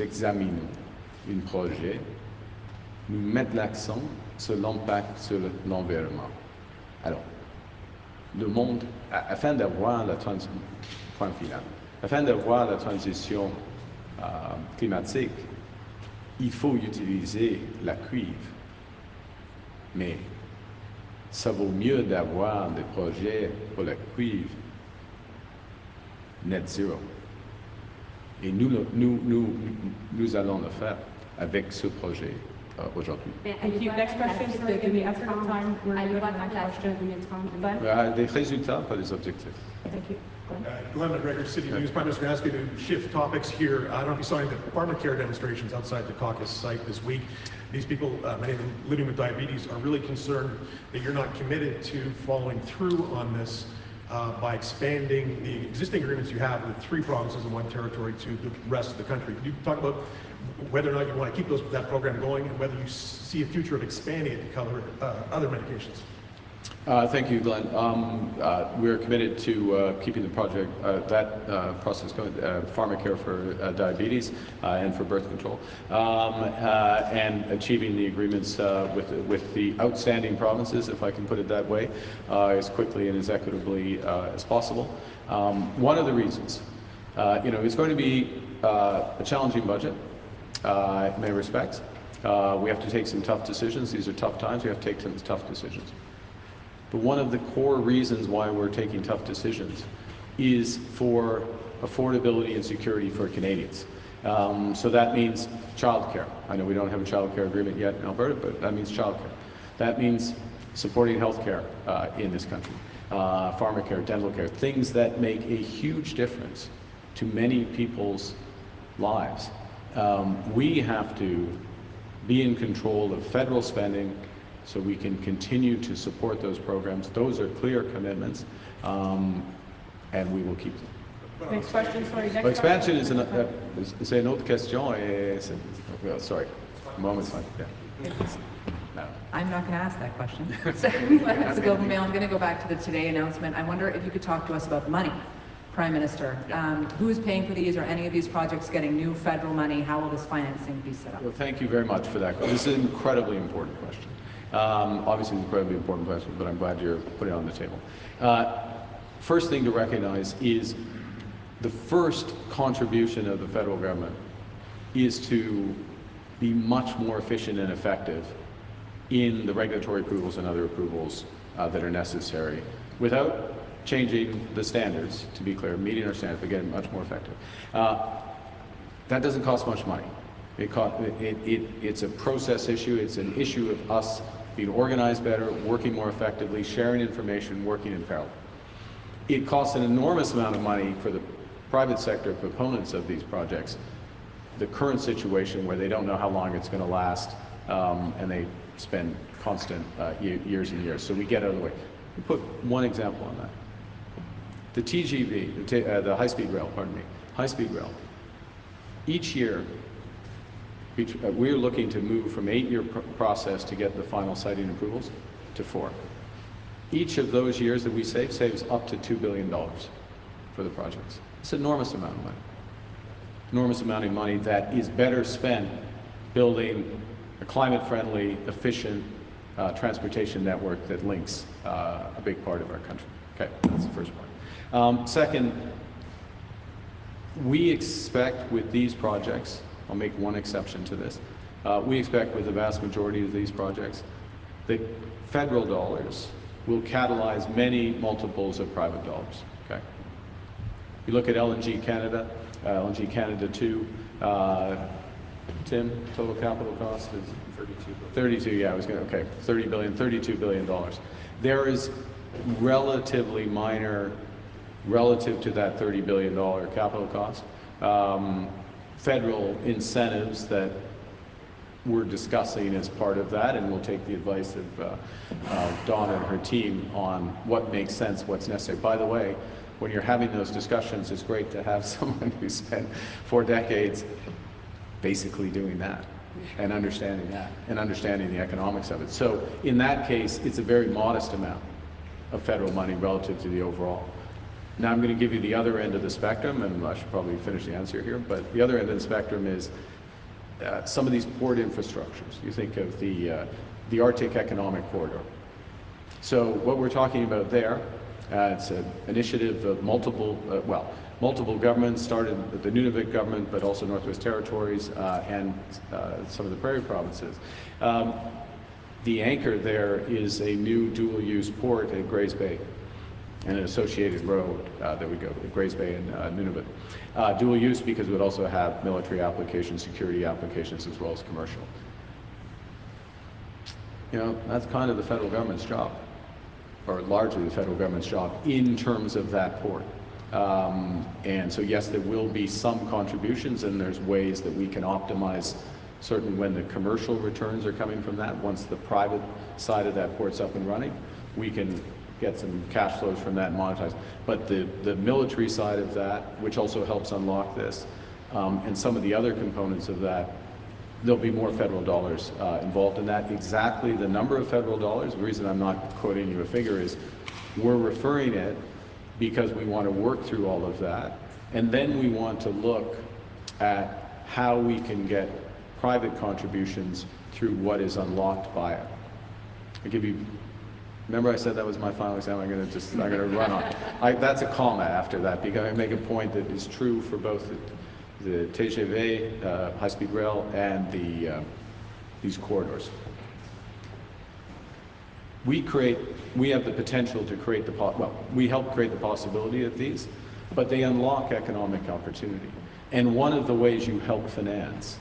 examinons un projet, nous mettons l'accent sur l'impact sur l'environnement. Alors, le monde, afin d'avoir la transition climatique, il faut utiliser la cuivre. Mais ça vaut mieux d'avoir des projets pour la cuivre net zero. Et nous allons le faire avec ce projet aujourd'hui. Thank you. Next question is the give after time. We're good on the next question. Des résultats, pas des objectifs. Thank you. Glenn McGregor, City News. Prime Minister, asked you to shift topics here. I don't know if you saw any of the pharmacare demonstrations outside the caucus site this week. These people, many of them living with diabetes, are really concerned that you're not committed to following through on this by expanding the existing agreements you have with 3 provinces and 1 territory to the rest of the country. Can you talk about whether or not you want to keep that program going and whether you see a future of expanding it to cover other medications? Thank you, Glenn. We're committed to keeping the project, process going, pharmacare for diabetes and for birth control, and achieving the agreements with the outstanding provinces, if I can put it that way, as quickly and as equitably as possible. One of the reasons, it's going to be a challenging budget in many respects. We have to take some tough decisions. These are tough times. We have to take some tough decisions. But one of the core reasons why we're taking tough decisions is for affordability and security for Canadians. So that means childcare. I know we don't have a childcare agreement yet in Alberta, but that means childcare. That means supporting healthcare in this country, pharmacare, dental care, things that make a huge difference to many people's lives. We have to be in control of federal spending so we can continue to support those programs. Those are clear commitments, and we will keep them. Next question, sorry. Next Expansion question. c'est une autre question. Sorry, a moment's fine. Yeah. No. I'm not going to ask that question. So, let's go, Mail. I'm going to go back to the Today announcement. I wonder if you could talk to us about money, Prime Minister. Who is paying for these? Are any of these projects getting new federal money? How will this financing be set up? Well, thank you very much for that. This is an incredibly important question. Obviously, it's an incredibly important question, but I'm glad you're putting it on the table. First thing to recognize is the first contribution of the federal government is to be much more efficient and effective in the regulatory approvals and other approvals that are necessary without changing the standards, to be clear, meeting our standards, but getting much more effective. That doesn't cost much money. It's a process issue. It's an issue of us being organized better, working more effectively, sharing information, working in parallel. It costs an enormous amount of money for the private sector proponents of these projects. The current situation where they don't know how long it's going to last, and they spend constant years and years. So we get out of the way. We put one example on that. The TGV, the high-speed rail, high-speed rail. Each year, we're looking to move from 8-year process to get the final siting approvals to 4. Each of those years that we save saves up to $2 billion for the projects. It's an enormous amount of money. Enormous amount of money that is better spent building a climate-friendly, efficient transportation network that links a big part of our country. Okay, that's the first point. Second, we expect with these projects, I'll make one exception to this, we expect with the vast majority of these projects that federal dollars will catalyze many multiples of private dollars. Okay. You look at LNG Canada, LNG Canada 2, Tim, total capital cost is 32, yeah, I was going to, okay, $32 billion. There is relatively minor, relative to that $30 billion capital cost, federal incentives that we're discussing as part of that, and we'll take the advice of Dawn and her team on what makes sense, what's necessary. By the way, when you're having those discussions, it's great to have someone who spent 4 decades basically doing that and understanding the economics of it. So in that case, it's a very modest amount of federal money relative to the overall. Now I'm going to give you the other end of the spectrum, and I should probably finish the answer here, but the other end of the spectrum is some of these port infrastructures. You think of the Arctic Economic Corridor. So what we're talking about there, it's an initiative of multiple governments, started with the Nunavut government, but also Northwest Territories and some of the prairie provinces. The anchor there is a new dual-use port at Grays Bay and an associated road that would go to Grays Bay and Nunavut. Dual use because it would also have military applications, security applications, as well as commercial. You know, that's kind of the federal government's job, or largely the federal government's job in terms of that port. And so yes, there will be some contributions, and there's ways that we can optimize, certainly when the commercial returns are coming from that. Once the private side of that port's up and running, we can get some cash flows from that and monetize. But the military side of that, which also helps unlock this, and some of the other components of that, there'll be more federal dollars involved in that. Exactly the number of federal dollars, the reason I'm not quoting you a figure is we're referring it because we want to work through all of that, and then we want to look at how we can get private contributions through what is unlocked by it. I'll give you, remember I said that was my final example? I'm going to run on. That's a comma after that, because I make a point that is true for both the TGV, high-speed rail, and these corridors. We have the potential to create we help create the possibility of these, but they unlock economic opportunity. And one of the ways you help finance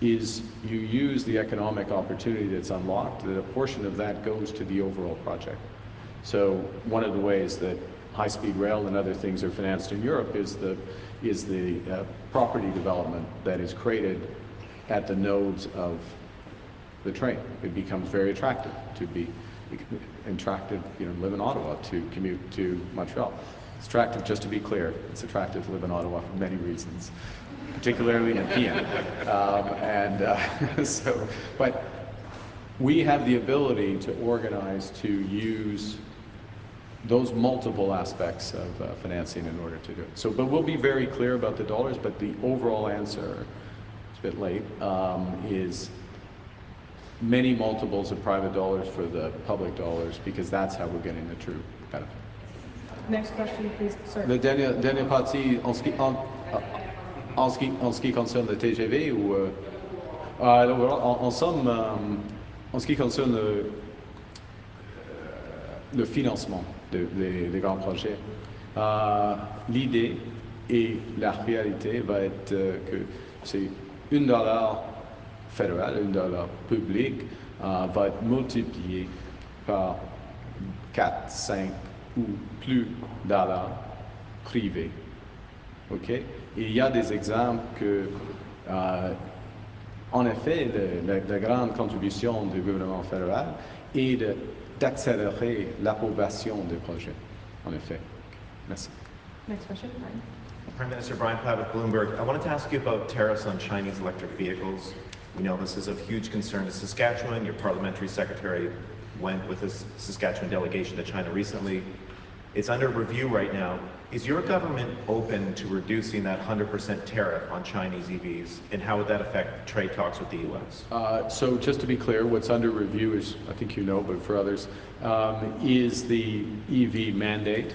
is you use the economic opportunity that's unlocked, that a portion of that goes to the overall project. So one of the ways that high-speed rail and other things are financed in Europe is the property development that is created at the nodes of the train. It becomes very attractive to be attractive, live in Ottawa, to commute to Montreal. It's attractive, just to be clear, it's attractive to live in Ottawa for many reasons, particularly in PM. But we have the ability to organize to use those multiple aspects of financing in order to do it. So, but we'll be very clear about the dollars, but the overall answer, it's a bit late, is many multiples of private dollars for the public dollars, because that's how we're getting the true benefit. Next question, please, sir. La dernière partie, en ce qui concerne le TGV, en somme, en ce qui concerne le financement des grands projets, l'idée et la réalité va être que c'est $1 fédéral, $1 public, va être multiplié par 4, 5 ou plus dollars privés. OK? Et il y a des exemples que, en effet, la grande contribution du gouvernement fédéral est d'accélérer l'approbation des projets. En effet. Merci. Next question, Brian. Prime Minister Brian Platt with Bloomberg. I wanted to ask you about tariffs on Chinese electric vehicles. We know this is of huge concern to Saskatchewan. Your parliamentary secretary went with a Saskatchewan delegation to China recently. It's under review right now. Is your government open to reducing that 100% tariff on Chinese EVs, and how would that affect trade talks with the U.S.? So just to be clear, what's under review is, I think you know, but for others, is the EV mandate.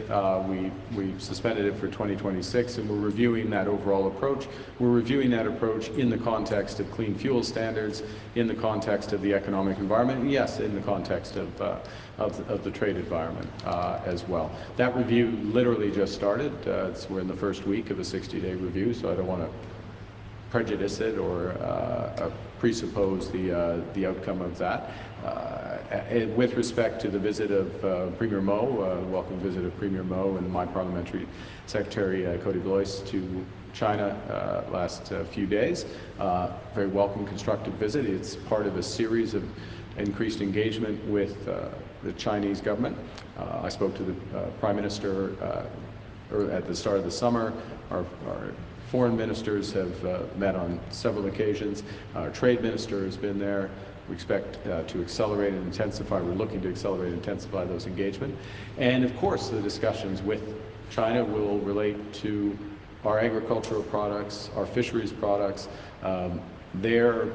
We suspended it for 2026, and we're reviewing that overall approach. We're reviewing that approach in the context of clean fuel standards, in the context of the economic environment, and yes, in the context of the trade environment as well. That review literally just started. We're in the first week of a 60-day review, so I don't want to prejudice it or presuppose the outcome of that. With respect to the visit of Premier Mo, welcome visit of Premier Mo and my parliamentary secretary, Cody Blois, to China last few days. Very welcome, constructive visit. It's part of a series of increased engagement with the Chinese government. I spoke to the Prime Minister at the start of the summer. Our foreign ministers have met on several occasions. Our trade minister has been there. We expect to accelerate and intensify. We're looking to accelerate and intensify those engagement. And of course, the discussions with China will relate to our agricultural products, our fisheries products, their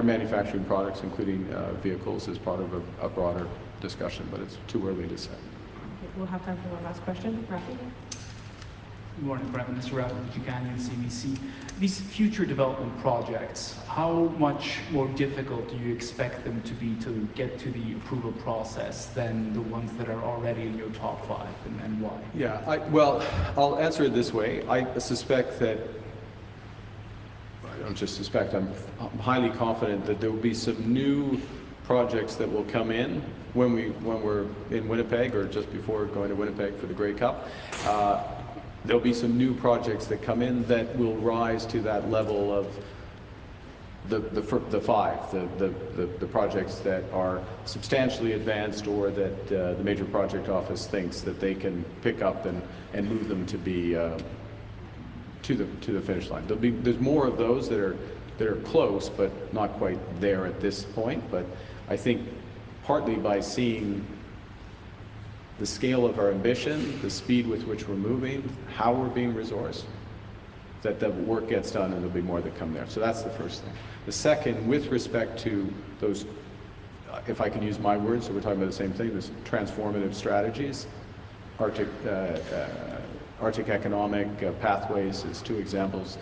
manufacturing products, including vehicles, as part of a broader discussion, but it's too early to say. We'll have time for one last question. Rafi? Good morning, Prime Minister. Rafi Buchanan, CBC. These future development projects, how much more difficult do you expect them to be to get to the approval process than the ones that are already in your top 5, and why? Yeah, well, I'll answer it this way. I suspect that, I don't just suspect, I'm highly confident that there will be some new projects that will come in when we're in Winnipeg, or just before going to Winnipeg for the Grey Cup. There'll be some new projects that come in that will rise to that level of the 5, the projects that are substantially advanced, or that the Major Project Office thinks that they can pick up and move them to be to the finish line. There's more of those that are close, but not quite there at this point. But I think partly by seeing the scale of our ambition, the speed with which we're moving, how we're being resourced, that the work gets done, and there'll be more that come there. So that's the first thing. The second, with respect to those, if I can use my words, so we're talking about the same thing, those transformative strategies, Arctic economic pathways is 2 examples.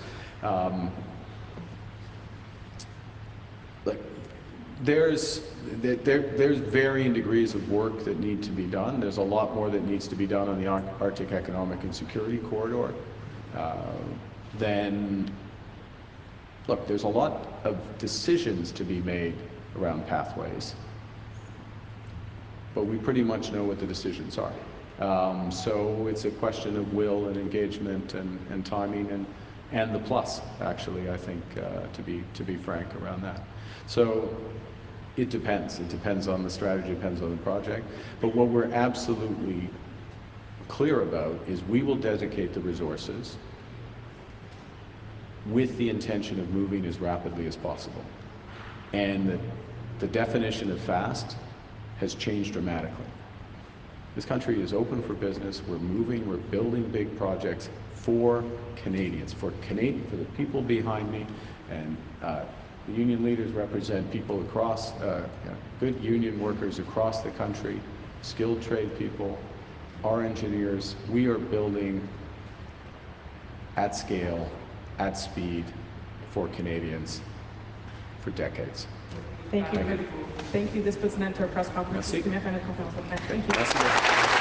There's varying degrees of work that need to be done. There's a lot more that needs to be done on the Arctic Economic and Security Corridor than look, there's a lot of decisions to be made around pathways, but we pretty much know what the decisions are. So it's a question of will and engagement and timing and the plus, actually, I think, to be frank around that. So it depends. It depends on the strategy, depends on the project. But what we're absolutely clear about is we will dedicate the resources with the intention of moving as rapidly as possible. And the definition of fast has changed dramatically. This country is open for business. We're moving, we're building big projects for Canadians, for the people behind me, and the union leaders represent people across, good union workers across the country, skilled trade people, our engineers. We are building at scale, at speed, for Canadians for decades. Thank you. Thank you. This puts an end to our press conference. Merci. Thank you. Merci.